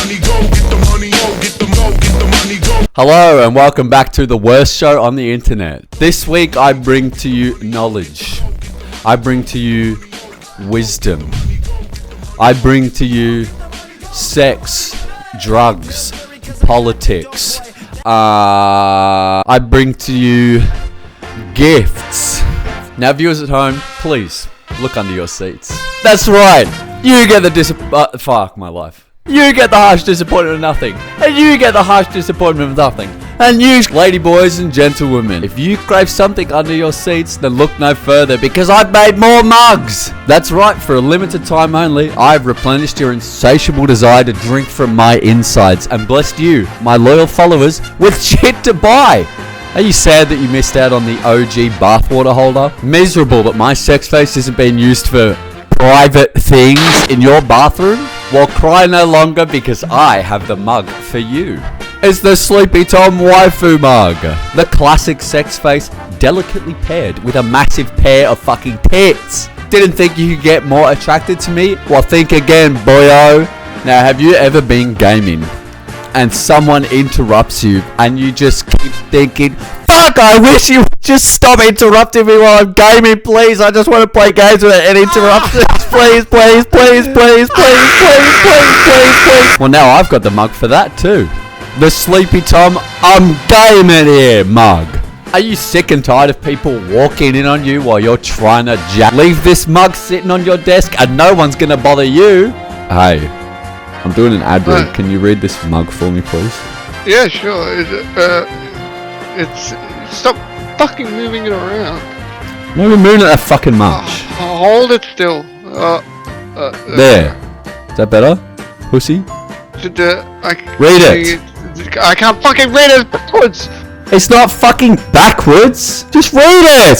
money, go get the money, go get the money, go. Hello and welcome back to the worst show on the internet. This week I bring to you knowledge. I bring to you wisdom. I bring to you sex, drugs, politics. I bring to you gifts. Now viewers at home, please look under your seats. That's right. You get the fuck my life. You get the harsh disappointment of nothing. And you get the harsh disappointment of nothing. And you, lady boys and gentlewomen, if you crave something under your seats, then look no further because I've made more mugs. That's right, for a limited time only, I've replenished your insatiable desire to drink from my insides and blessed you, my loyal followers, with shit to buy. Are you sad that you missed out on the OG bathwater holder? Miserable that my sex face isn't being used for private things in your bathroom? Well, cry no longer because I have the mug for you. It's the Sleepy Tom waifu mug. The classic sex face, delicately paired with a massive pair of fucking tits. Didn't think you could get more attracted to me? Well, think again, boyo. Now, have you ever been gaming and someone interrupts you and you just keep thinking, fuck, I wish you would just stop interrupting me while I'm gaming, please. I just want to play games without any interruptions. Please. Well, now I've got the mug for that too. The Sleepy Tom I'm gaming here mug. Are you sick and tired of people walking in on you while you're trying to leave this mug sitting on your desk and no one's gonna bother you? Hey, I'm doing an ad read. Can you read this mug for me, please? Yeah, sure. It's stop fucking moving it around. I'm not even moving it that fucking much. Hold it still. There. Is that better? Pussy? Read it. I can't fucking read it backwards. It's not fucking backwards. Just read it.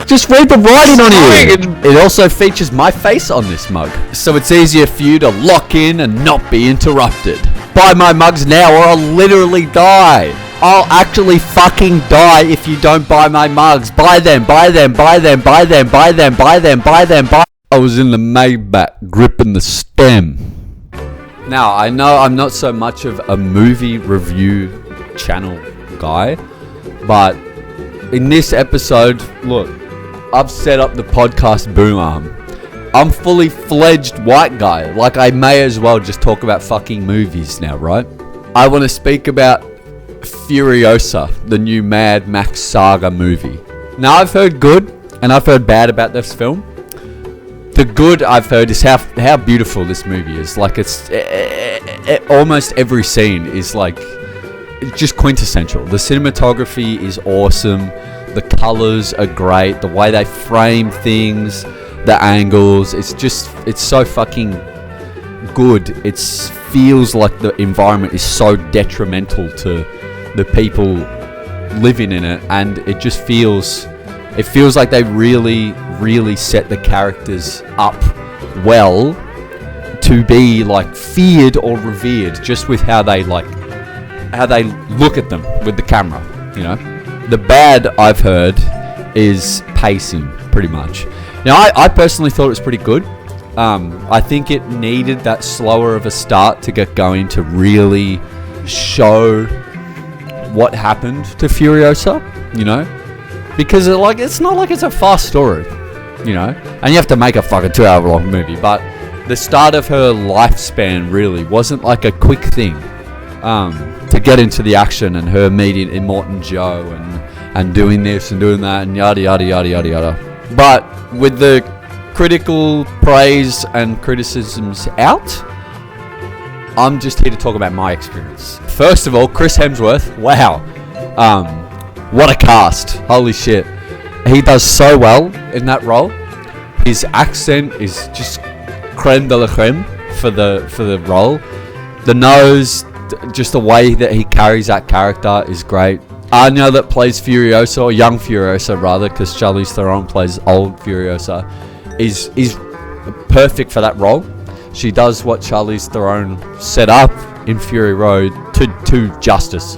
Just read the writing on it. It also features my face on this mug, so it's easier for you to lock in and not be interrupted. Buy my mugs now or I'll literally die. I'll actually fucking die if you don't buy my mugs. Buy them. I was in the Maybach gripping the stem. Now, I know I'm not so much of a movie review channel guy, but in this episode, look, I've set up the podcast boom arm. I'm fully fledged white guy. Like, I may as well just talk about fucking movies now, right? I want to speak about Furiosa, the new Mad Max Saga movie. Now, I've heard good and I've heard bad about this film. The good I've heard is how beautiful this movie is. Like, it's almost every scene is like just quintessential. The cinematography is awesome. The colors are great. The way they frame things, the angles, it's so fucking good. It feels like the environment is so detrimental to the people living in it, and it just feels like they really set the characters up well to be like feared or revered just with how they look at them with the camera, you know. The bad I've heard is pacing, pretty much. Now, I personally thought it was pretty good. I think it needed that slower of a start to get going to really show what happened to Furiosa, you know, because it's not like it's a fast story, you know, and you have to make a fucking 2-hour long movie, but the start of her lifespan really wasn't like a quick thing to get into the action and her meeting Immortan Joe and doing this and doing that and yada yada yada yada yada. But with the critical praise and criticisms out, I'm just here to talk about my experience. First of all, Chris Hemsworth, wow, what a cast, holy shit. He does so well in that role. His accent is just creme de la creme for the role. The nose, just the way that he carries that character is great. Anya that plays Furiosa, or young Furiosa rather, because Charlize Theron plays old Furiosa, is perfect for that role. She does what Charlize Theron set up in Fury Road to justice,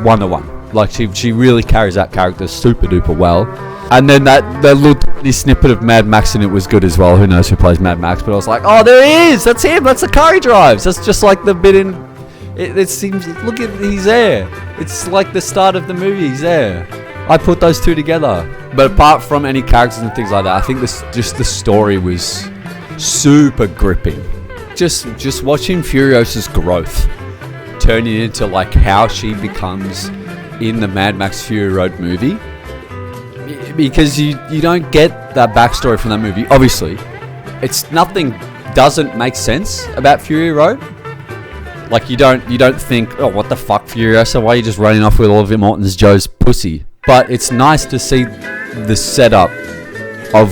1-to-1. Like she really carries that character super duper well. And then the little tiny snippet of Mad Max and it was good as well. Who knows who plays Mad Max? But I was like, oh, there he is. That's him. That's the car he drives. That's just like the bit in. It seems. Look at, he's there. It's like the start of the movie. He's there. I put those two together. But apart from any characters and things like that, I think the story was super gripping. Just watching Furiosa's growth, turning into like how she becomes in the Mad Max Fury Road movie, because you don't get that backstory from that movie. Obviously, it's nothing doesn't make sense about Fury Road. Like you don't think, oh, what the fuck, Furiosa? Why are you just running off with Oliver Morton's Joe's pussy? But it's nice to see the setup of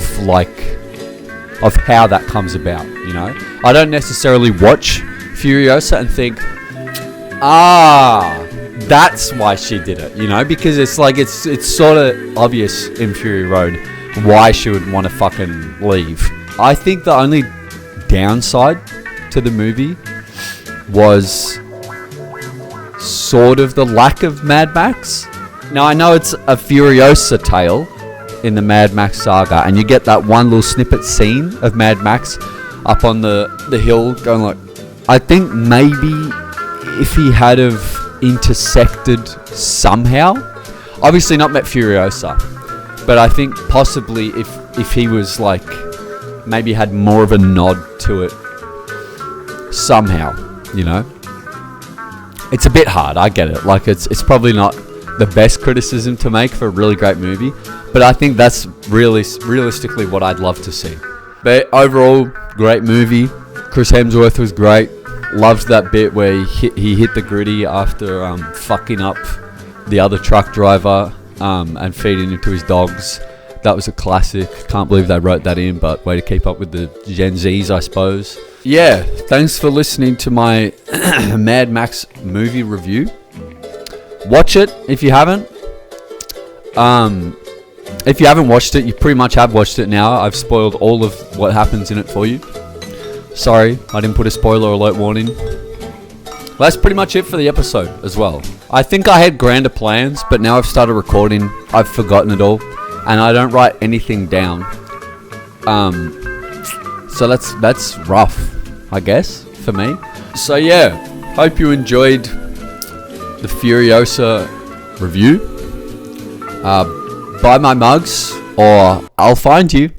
how that comes about. You know, I don't necessarily watch Furiosa and think, that's why she did it, you know, because it's like it's sort of obvious in Fury Road why she would want to fucking leave. I think the only downside to the movie was sort of the lack of Mad Max. Now I know it's a Furiosa tale in the Mad Max saga, and you get that one little snippet scene of Mad Max up on the hill going like, I think maybe if he had have intersected somehow, obviously not met Furiosa, but I think possibly if he was like maybe had more of a nod to it somehow, you know. It's a bit hard, I get it, like it's probably not the best criticism to make for a really great movie, but I think that's really realistically what I'd love to see. But overall, great movie. Chris Hemsworth was great. Loved that bit where he hit the gritty after fucking up the other truck driver and feeding into his dogs. That was a classic. Can't believe they wrote that in, but way to keep up with the Gen Zs, I suppose. Yeah, thanks for listening to my Mad Max movie review. Watch it if you haven't. If you haven't watched it, you pretty much have watched it now. I've spoiled all of what happens in it for you. Sorry, I didn't put a spoiler alert warning. Well, that's pretty much it for the episode as well. I think I had grander plans, but now I've started recording, I've forgotten it all, and I don't write anything down. So that's rough, I guess, for me. So yeah, hope you enjoyed the Furiosa review. Buy my mugs, or I'll find you.